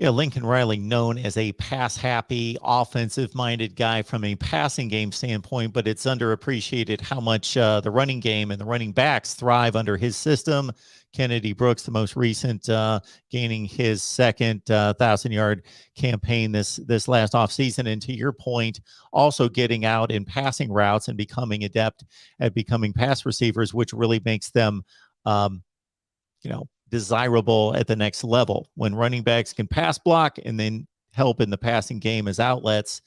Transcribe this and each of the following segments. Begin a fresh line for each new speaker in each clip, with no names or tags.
Yeah, Lincoln Riley, known as a pass-happy, offensive-minded guy from a passing game standpoint, but it's underappreciated how much the running game and the running backs thrive under his system. Kennedy Brooks, the most recent, gaining his second 1,000-yard campaign this last offseason. And to your point, also getting out in passing routes and becoming adept at becoming pass receivers, which really makes them um, desirable at the next level. When running backs can pass block and then help in the passing game as outlets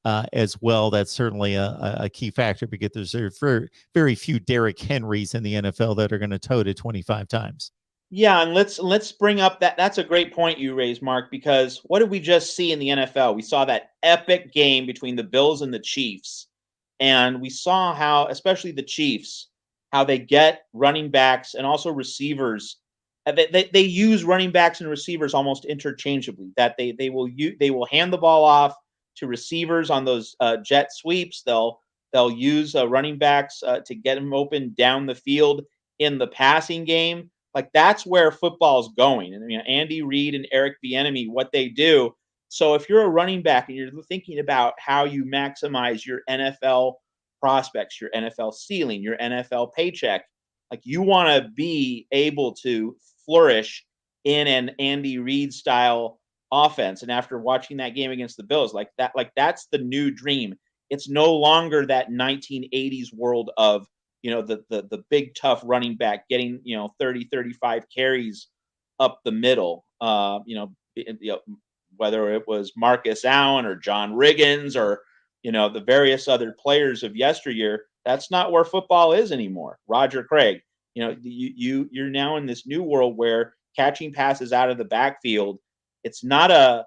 as well, that's certainly a key factor, because there's very few Derrick Henrys in the NFL that are going to tote it 25 times.
Yeah, and let's bring up that's a great point you raised, Mark, because what did we just see in the NFL? We saw that epic game between the Bills and the Chiefs. And we saw how, especially the Chiefs, how they get running backs and also receivers. They use running backs and receivers almost interchangeably. That they will hand the ball off to receivers on those jet sweeps. They'll use running backs to get them open down the field in the passing game. Like, that's where football's going. And Andy Reid and Eric Bieniemy, what they do. So if you're a running back and you're thinking about how you maximize your NFL prospects, your NFL ceiling, your NFL paycheck, like, you want to be able to flourish in an Andy Reid style offense. And after watching that game against the Bills, that's the new dream. It's no longer that 1980s world of, the big tough running back getting, 30, 35 carries up the middle. Whether it was Marcus Allen or John Riggins or, the various other players of yesteryear, that's not where football is anymore. Roger Craig, you're now in this new world where catching passes out of the backfield, it's not a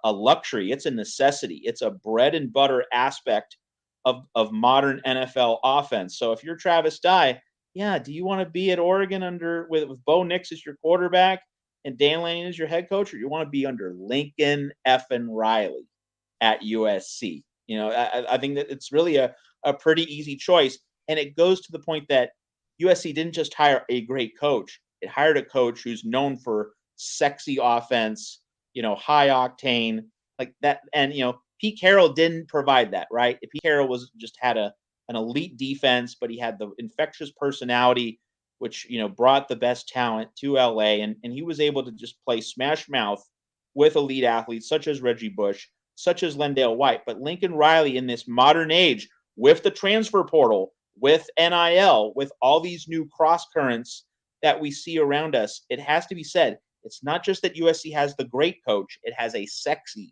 luxury, it's a necessity. It's a bread and butter aspect of modern NFL offense. So if you're Travis Dye, do you want to be at Oregon with Bo Nix as your quarterback and Dan Lanning as your head coach, or you want to be under Lincoln effing Riley at USC? I think that it's really a pretty easy choice. And it goes to the point that USC didn't just hire a great coach. It hired a coach who's known for sexy offense, high octane, like that. And, Pete Carroll didn't provide that, right? Pete Carroll had an elite defense, but he had the infectious personality, which, brought the best talent to LA. And he was able to just play smash mouth with elite athletes such as Reggie Bush, such as Lendale White. But Lincoln Riley, in this modern age, with the transfer portal, with NIL, with all these new cross currents that we see around us, it has to be said, it's not just that USC has the great coach, it has a sexy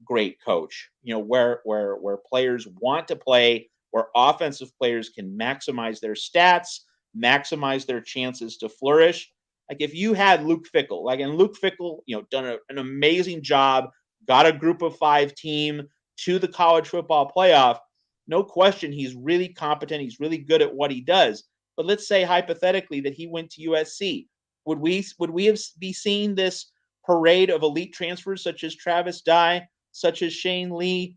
great coach, where players want to play, where offensive players can maximize their stats, maximize their chances to flourish. Like, if you had Luke Fickell, and Luke Fickell, done an amazing job, got a group of 5 team to the college football playoff, no question, he's really competent. He's really good at what he does. But let's say hypothetically that he went to USC. Would we be seeing this parade of elite transfers such as Travis Dye, such as Shane Lee,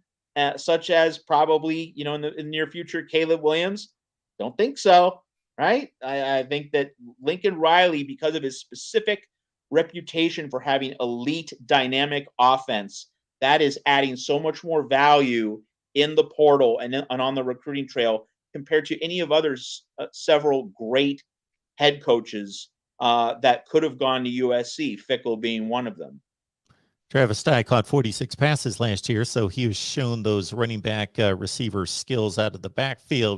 such as probably, in the near future, Caleb Williams? Don't think so, right? I think that Lincoln Riley, because of his specific reputation for having elite dynamic offense, that is adding so much more value in the portal and on the recruiting trail compared to any of others, several great head coaches that could have gone to USC, Fickell being one of them.
Travis Dye caught 46 passes last year, so he has shown those running back receiver skills out of the backfield.